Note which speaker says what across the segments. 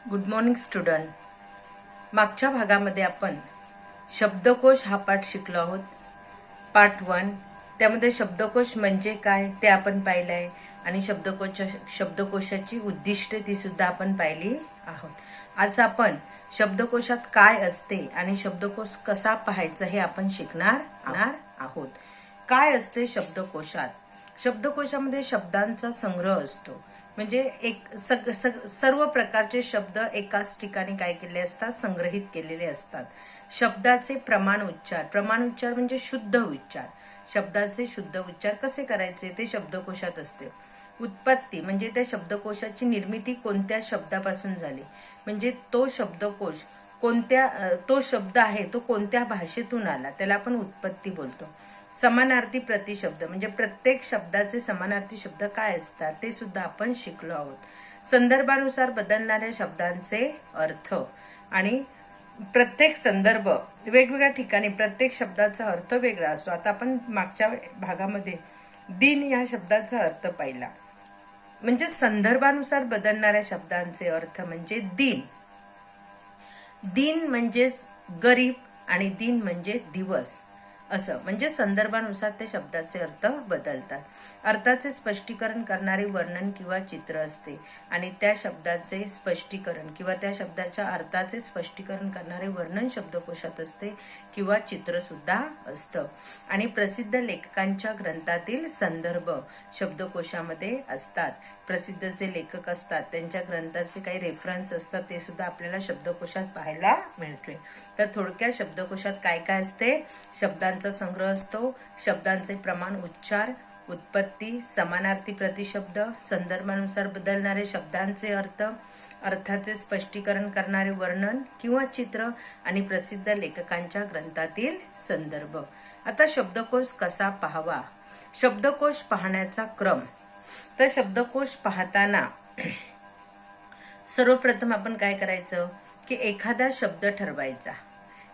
Speaker 1: Good morning student. मागच्या भागामध्ये आपण शब्दकोश हा पाठ शिकलो आहोत. पार्ट 1. त्यामध्ये शब्दकोश म्हणजे काय ते आपण पाहिलं आहे आणि शब्दकोशाची उद्दिष्टे ती सुद्धा आपण पाहिली आहोत. आज आपण शब्दकोशात काय असते आणि शब्दकोश कसा पाहायचा हे आपण शिकणार आहोत. काय असते शब्दकोशात? शब्दकोशामध्ये शब्दांचा संग्रह असतो. म्हणजे सर्व प्रकारचे शब्द एकाच ठिकाणी काय केले असतात, संग्रहित केलेले असतात. शब्दाचे प्रमाण उच्चार म्हणजे शुद्ध उच्चार. शब्दाचे शुद्ध उच्चार कसे करायचे ते शब्दकोशात असते. उत्पत्ती म्हणजे त्या शब्दकोशाची निर्मिती कोणत्या शब्दापासून झाली, म्हणजे तो शब्दकोश तो शब्द आहे तो कोणत्या भाषेतून आला, त्याला आपण उत्पत्ती बोलतो. समानार्थी प्रतिशब्द म्हणजे प्रत्येक शब्दाचे समानार्थी शब्द काय असतात ते सुद्धा आपण शिकलो आहोत. संदर्भानुसार बदलणाऱ्या शब्दांचे अर्थ आणि प्रत्येक संदर्भ वेगवेगळ्या ठिकाणी प्रत्येक शब्दाचा अर्थ वेगळा असतो. आता आपण मागच्या भागामध्ये दिन या शब्दाचा अर्थ पाहिला. म्हणजे संदर्भानुसार बदलणाऱ्या शब्दांचे अर्थ म्हणजे दिन म्हणजेच गरीब आणि दिन म्हणजे दिवस असं. म्हणजे संदर्भानुसार त्या शब्दाचे अर्थ बदलतात. अर्थाचे स्पष्टीकरण करणारे वर्णन किंवा चित्र असते आणि त्या शब्दाचे स्पष्टीकरण किंवा त्या शब्दाच्या अर्थाचे स्पष्टीकरण करणारे वर्णन शब्दकोशात असते किंवा चित्र सुद्धा असतं. आणि प्रसिद्ध लेखकांच्या ग्रंथातील संदर्भ शब्दकोशामध्ये असतात. प्रसिद्ध जे लेखक असतात त्यांच्या ग्रंथाचे काही रेफरन्स असतात ते सुद्धा आपल्याला शब्दकोशात पाहायला मिळते. तर थोडक्यात शब्दकोशात काय काय असते? शब्दांचा संग्रह असतो, शब्दांचे प्रमाण उच्चार, उत्पत्ती, समानार्थी प्रतिशब्द, संदर्भानुसार बदलणारे शब्दांचे अर्थ, अर्थाचे स्पष्टीकरण करणारे वर्णन किंवा चित्र आणि प्रसिद्ध लेखकांच्या ग्रंथातील संदर्भ. आता शब्दकोश कसा पाहावा? शब्दकोश पाहण्याचा क्रम. तर शब्दकोश पाहताना सर्वप्रथम आपण काय करायचं की एखादा शब्द ठरवायचा.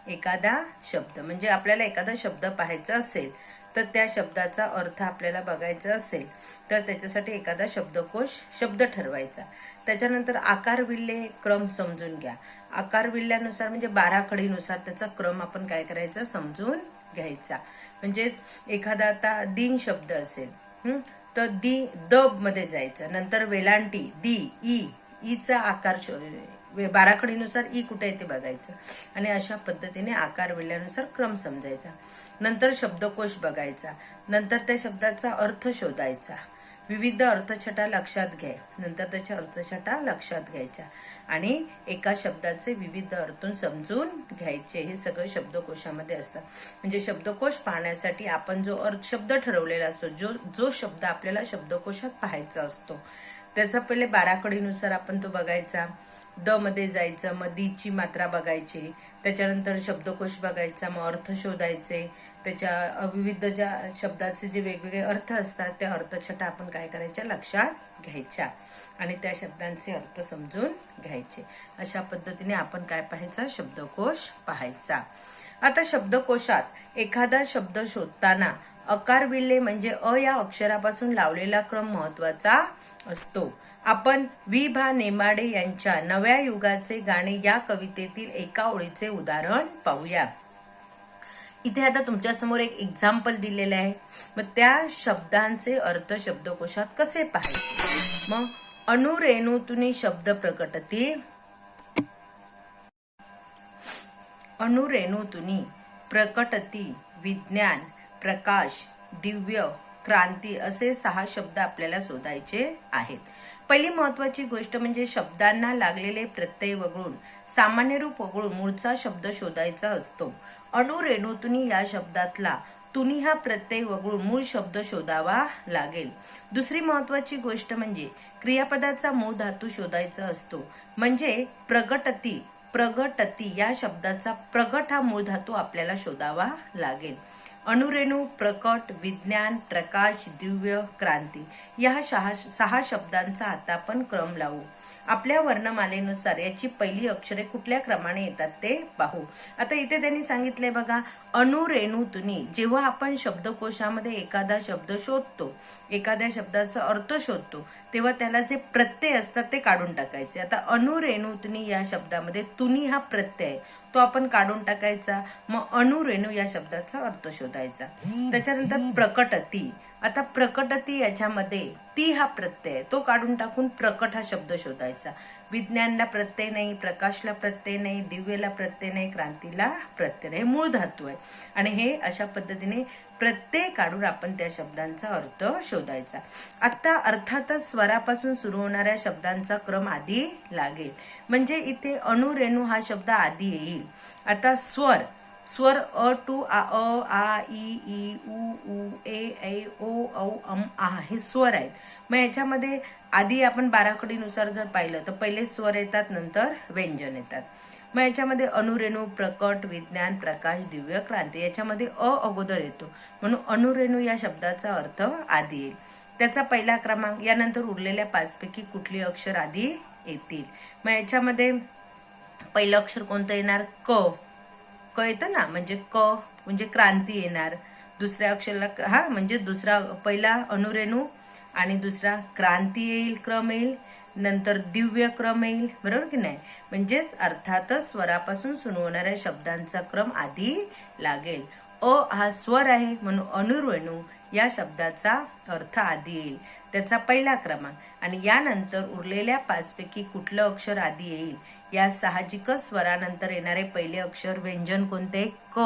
Speaker 1: एखादा शब्द म्हणजे आपल्याला एखादा शब्द पाहायचा असेल तर त्या शब्दाचा अर्थ आपल्याला बघायचा असेल तर त्याच्यासाठी एखादा शब्द ठरवायचा. त्याच्यानंतर आकार विल्हे क्रम समजून घ्या. आकार विल्ह्यानुसार म्हणजे बाराखडीनुसार त्याचा क्रम आपण काय करायचा समजून घ्यायचा. म्हणजे एखादा आता दिन शब्द असेल तर द मध्ये जायचं, नंतर वेलांटी दी ईचा आकार बाराखडीनुसार ई कुठे येते बघायचं आणि अशा पद्धतीने आकार विल्ह्यानुसार क्रम समजायचा. नंतर शब्दकोश बघायचा, नंतर त्या शब्दाचा अर्थ शोधायचा, विविध अर्थछटा लक्षात घ्या, नंतर त्याच्या अर्थछटा लक्षात घ्यायच्या आणि एका शब्दाचे विविध अर्थ समजून घ्यायचे. हे सगळं शब्दकोशामध्ये असतं. म्हणजे शब्दकोश पाहण्यासाठी आपण जो शब्द ठरवलेला असतो, जो शब्द आपल्याला शब्दकोशात पाहायचा असतो त्याचा पहिले बाराखडीनुसार आपण तो बघायचा. द मध्ये जायचं, मग दीची मात्रा बघायची, त्याच्यानंतर शब्दकोश बघायचा, मग अर्थ शोधायचे. त्याच्या विविध ज्या शब्दाचे जे वेगवेगळे अर्थ असतात त्या अर्थछटा आपण काय करायच्या लक्षात घ्यायच्या आणि त्या शब्दांचे अर्थ समजून घ्यायचे. अशा पद्धतीने आपण काय पाहायचा शब्दकोश पाहायचा. आता शब्दकोशात एखादा शब्द शोधताना अकार विल्हे म्हणजे अ या अक्षरापासून लावलेला क्रम महत्वाचा असतो. आपण वि.भा. नेमाडे यांच्या नव्या युगाचे गाणे या कवितेतील एका ओळीचे उदाहरण पाहूया. इथे आता तुमच्या समोर एक एक्झाम्पल दिलेलं आहे. मग त्या शब्दांचे अर्थ शब्दकोशात कसे पाहायचे? मग अणुरेणूतून शब्द प्रकटती, अणुरेणूतून प्रकटती, विज्ञान, प्रकाश, दिव्य, क्रांती असे 6 शब्द आपल्याला शोधायचे आहेत. पहिली महत्वाची गोष्ट म्हणजे शब्दांना लागलेले प्रत्यय वगळून सामान्य रूप वगळून मूळचा शब्द शोधायचा असतो. अणुरेणूतून या शब्दातला तुनी हा प्रत्यय वगळून मूळ शब्द शोधावा लागेल. दुसरी महत्वाची गोष्ट म्हणजे क्रियापदाचा मूळ धातू शोधायचा असतो. म्हणजे प्रगटती या शब्दाचा प्रगट हा मूळ धातू आपल्याला शोधावा लागेल. अणुरेणू, प्रकट, विज्ञान, प्रकाश, दिव्य, क्रांती या 6 शब्दांचा आता आपण क्रम लावू. आपल्या वर्णमालेनुसार याची पहिली अक्षरे कुठल्या क्रमाने येतात ते पाहू। आता इथे त्यांनी सांगितलंय बघा, अनुरेणुतुनी जेव्हा आपण शब्दकोशामध्ये एखादा शब्द शोधतो, एखाद्या शब्दाचा अर्थ शोधतो, तेव्हा त्याला जे प्रत्यय असतात ते काढून टाकायचे। आता अनुरेणुतुनी या शब्दामध्ये तुनी हा प्रत्यय तो आपण काढून टाकायचा, मग अनुरेणू या शब्दाचा अर्थ शोधायचा। त्याच्यानंतर प्रकटती, आता प्रकटती याच्यामध्ये ती हा प्रत्यय तो काढून टाकून प्रकट हा शब्द शोधायचा। विज्ञानला प्रत्यय नाही, प्रकाशला प्रत्यय नाही, दिव्यला प्रत्यय नाही, क्रांतीला प्रत्यय नाही, मूळ धातू आहे आणि हे अशा पद्धतीने प्रत्यय काढून आपण त्या शब्दांचा अर्थ शोधायचा। आता अर्थातच स्वरापासून सुरू होणाऱ्या शब्दांचा क्रम आधी लागेल, म्हणजे इथे अनुरेणू हा शब्द आधी येईल। आता स्वर, स्वर अ to a, a a E उ ऊ ए ऐ ओ औ अम आ हे स्वर आहेत। मग याच्यामध्ये आधी आपण बाराखडीनुसार जर पाहिलं तर पहिले स्वर येतात, नंतर व्यंजन येतात। मग याच्यामध्ये अनुरेणू, प्रकट, विज्ञान, प्रकाश, दिव्य, क्रांती याच्यामध्ये अ अगोदर येतो, म्हणून अनुरेणू या शब्दाचा अर्थ आधी येईल, त्याचा पहिला क्रमांक। यानंतर उरलेल्या 5 पैकी कुठली अक्षर आधी येतील? मग याच्यामध्ये पहिलं अक्षर कोणतं येणार? क, क येतं ना, म्हणजे क म्हणजे क्रांती येणार। दुसऱ्या अक्षराला हा म्हणजे दुसरा, पहिला अनुरेणू आणि दुसरा क्रांती येईल, क्रम येईल, नंतर दिव्य क्रम येईल, बरोबर की नाही? म्हणजेच अर्थातच स्वरापासून सुरू होणाऱ्या शब्दांचा क्रम आधी लागेल। अ हा स्वर आहे म्हणून अनुरेणू या शब्दाचा अर्थ आधी येईल, त्याचा पहिला क्रमांक। आणि यानंतर उरलेल्या 5 पैकी कुठलं अक्षर आधी येईल? या साहजिकच स्वरानंतर येणारे पहिले अक्षर व्यंजन कोणते? क,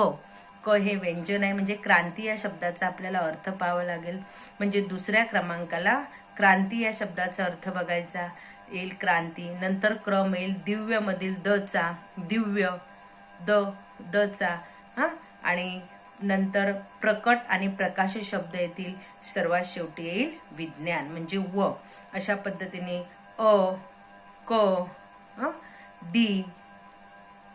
Speaker 1: क हे व्यंजन आहे, म्हणजे क्रांती या शब्दाचा आपल्याला अर्थ पाहावा लागेल। म्हणजे दुसऱ्या क्रमांकाला क्रांती या शब्दाचा अर्थ बघायचा, येईल क्रांती, नंतर क्रम येईल दिव्य मधील द चा, दिव्य द चा, हा, आणि नंतर प्रकट आणि प्रकाश शब्द येतील, सर्वात शेवटी येईल विज्ञान म्हणजे व। अशा पद्धतीने अ, क, दी,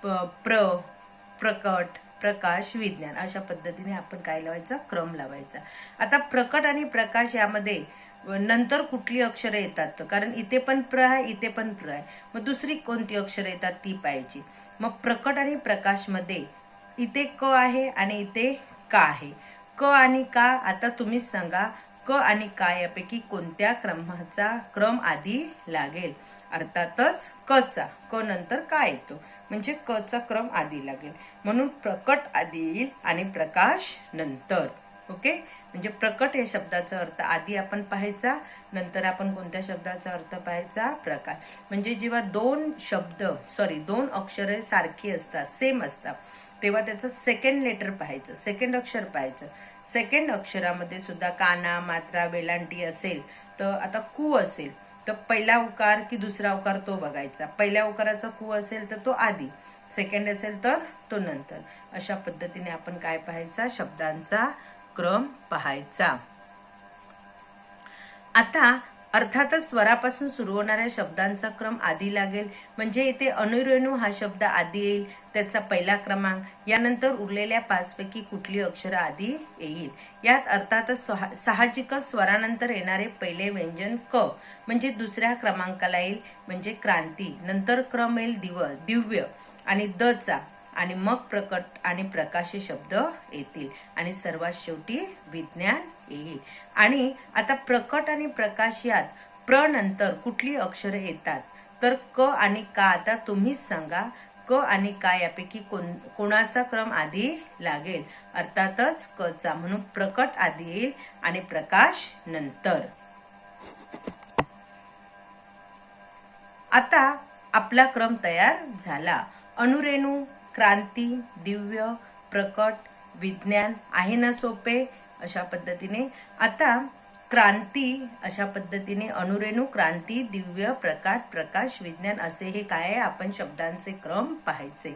Speaker 1: प्रकट, प्रकाश, विज्ञान अशा पद्धतीने आपण काय लावायचा? क्रम लावायचा। आता प्रकट आणि प्रकाश यामध्ये नंतर कुठली अक्षरे येतात? कारण इथे पण प्र आहे, इथे पण प्र आहे, मग दुसरी कोणती अक्षरे येतात ती पाहायची। मग प्रकट आणि प्रकाश मध्ये इथे क आहे आणि इथे का आहे। क आणि का, आता तुम्हीच सांगा, क आणि का यापैकी कोणत्या क्रमाचा क्रम आधी लागेल? अर्थातच क चा, क नंतर का येतो, म्हणजे क चा क्रम आधी लागेल, म्हणून प्रकट आधी येईल आणि प्रकाश नंतर। ओके, म्हणजे प्रकट या शब्दाचा अर्थ आधी आपण पाहायचा, नंतर आपण कोणत्या शब्दाचा अर्थ पाहायचा? प्रकाश। म्हणजे जेव्हा दोन अक्षरे सारखी असतात, सेम असतात, तेव्हा त्याचं सेकंड लेटर पाहायचं, सेकंड अक्षर पाहायचं। सेकंड अक्षरामध्ये सुद्धा काना, मात्रा, वेलांटी असेल तर आता कु असेल तर पहिला उकार की दुसरा उकार तो बघायचा। पहिल्या उकाराचा कु असेल तर तो आधी, सेकंड असेल तर तो नंतर। अशा पद्धतीने आपण काय पाहायचा? शब्दांचा क्रम पाहायचा। आता अर्थातच स्वरापासून सुरू होणाऱ्या शब्दांचा क्रम आधी लागेल, म्हणजे इथे अनुरेणू हा शब्द आधी येईल, त्याचा पहिला क्रमांक। यानंतर उरलेल्या 5 पैकी कुठली अक्षर आधी येईल? यात अर्थातच साहजिकच स्वरानंतर येणारे पहिले व्यंजन क म्हणजे दुसऱ्या क्रमांकाला येईल, म्हणजे क्रांती, नंतर क्रम येईल दिव्य आणि द चा, आणि मग प्रकट आणि प्रकाशी शब्द येतील, आणि सर्वात शेवटी विज्ञान येईल। आणि आता प्रकट आणि प्रकाश यात प्र नंतर कुठली अक्षरे येतात? तर क आणि का। आता तुम्हीच सांगा, क आणि का यापैकी कोणाचा क्रम आधी लागेल? अर्थातच क चा, म्हणून प्रकट आधी येईल आणि प्रकाश नंतर। आता आपला क्रम तयार झाला। अनुरेणू, क्रांती, दिव्य, प्रकट, विज्ञान आहे ना सोपे? अशा पद्धतीने आता क्रांती, अशा पद्धतीने अनुरेणू, क्रांती, दिव्य, प्रकाश, प्रकाश, विज्ञान असे हे काय आहे? आपण शब्दांचे क्रम पाहायचे।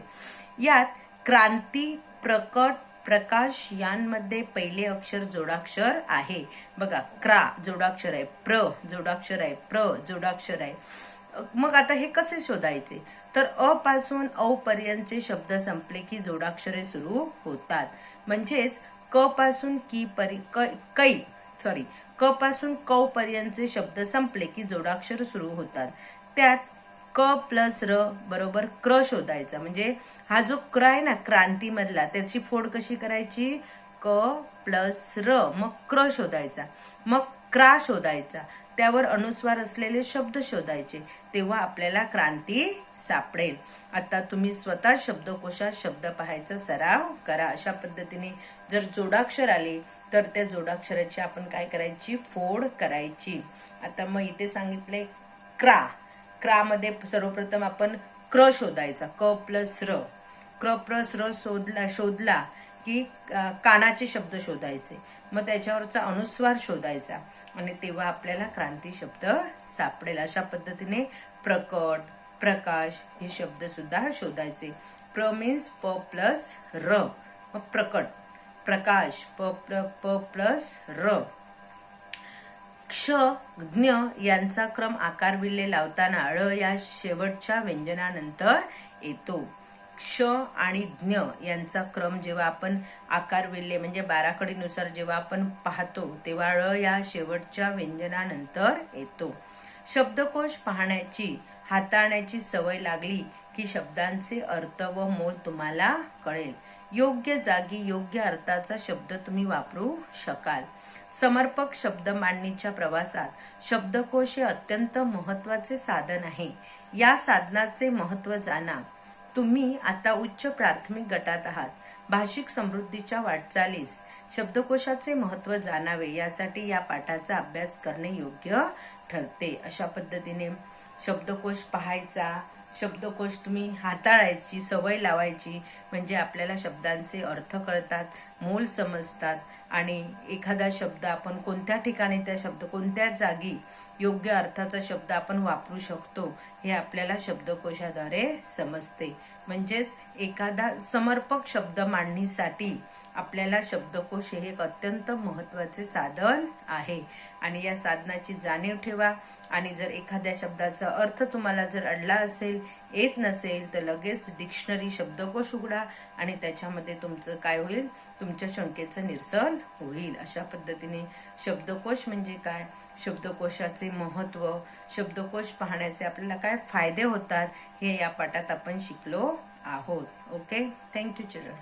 Speaker 1: यात क्रांती, प्रकट, प्रकाश यांमध्ये पहिले अक्षर जोडाक्षर आहे बघा। क्रा जोडाक्षर आहे, प्र जोडाक्षर आहे, प्र जोडाक्षर आहे। मग आता हे कसे शोधायचे? तर अ पासून औ पर्यंतचे शब्द संपले की जोडाक्षरे सुरू होतात, म्हणजेच क पासून क पासून क पर्यंतचे शब्द संपले की जोडाक्षर सुरू होतात। त्यात क प्लस र बरोबर क्र शोधायचा. म्हणजे हा जो क्र आहे ना क्रांतीमधला, त्याची फोड कशी करायची, क प्लस र, मग क्र शोधायचा, मग क्रा शोधायचा, त्यावर अनुस्वार असलेले शब्द शोधायचे, तेव्हा आपल्याला क्रांती सापडेल. आता तुम्ही स्वतः शब्दकोशात शब्द पाहायचा सराव करा. अशा पद्धतीने जर जोडाक्षर आले तर त्या जोडाक्षराची आपण काय करायची, फोड करायची. आता मग इथे सांगितले क्रा. क्रा मध्ये सर्वप्रथम आपण क्र शोधायचा, क प्लस र. क्र प्लस र शोधला की कानाचे शब्द शोधायचे, मग त्याच्यावरचा अनुस्वार शोधायचा आणि तेव्हा आपल्याला क्रांती शब्द सापडेल. अशा पद्धतीने प्रकट, प्रकाश हे शब्द सुद्धा शोधायचे. प्र मीन्स प प्लस र, मग प्रकट, प्रकाश प प्लस र. क्ष ज्ञ यांचा क्रम आकार विल्हे लावताना ळ या शेवटच्या व्यंजनानंतर येतो. क्ष आणि ज्ञ यांचा क्रम जेव्हा आपण आकार विल्हे म्हणजे बाराखडीनुसार जेव्हा आपण पाहतो तेव्हा ळ या शेवटच्या व्यंजनानंतर येतो. शब्दकोश पाहण्याची, हाताळण्याची सवय लागली की शब्दांचे अर्थ व मोल तुम्हाला कळेल. योग्य जागी योग्य अर्थाचा शब्द तुम्ही वापरू शकाल. समर्पक शब्द मांडणीच्या प्रवासात शब्दकोश हे अत्यंत महत्वाचे साधन आहे. या साधनाचे महत्व जाणा. तुम्ही आता उच्च प्राथमिक गटात आहात. भाषिक समृद्धीच्या वाटचालीस शब्दकोशाचे महत्व जाणावे यासाठी या पाठाचा अभ्यास करणे योग्य ठरते. अशा पद्धतीने शब्दकोश पाहायचा, शब्दकोश तुम्ही हाताळायची सवय लावायची, म्हणजे आपल्याला शब्दांचे अर्थ कळतात, मोल समजतात आणि एखादा शब्द आपण कोणत्या ठिकाणी त्या शब्द कोणत्या जागी योग्य अर्थाचा शब्द आपण वापरू शकतो हे आपल्याला शब्दकोशाद्वारे समजते. म्हणजेच एखादा समर्पक शब्द मांडणीसाठी आपल्याला शब्दकोश हे एक अत्यंत महत्वाचे साधन आहे आणि या साधनाची जाणीव ठेवा. आणि जर एखाद्या शब्दाचा अर्थ तुम्हाला जर अडला असेल, येत नसेल, तर लगेच डिक्शनरी शब्दकोश उघडा आणि त्याच्यामध्ये तुमचं काय होईल, तुमच्या शंकेचं निरसन होईल. अशा पद्धतीने शब्दकोश म्हणजे काय, शब्दकोशाचे महत्व, शब्दकोश पाहण्याचे आपल्याला काय फायदे होतात हे या पाठात आपण शिकलो आहोत. Okay, thank you children.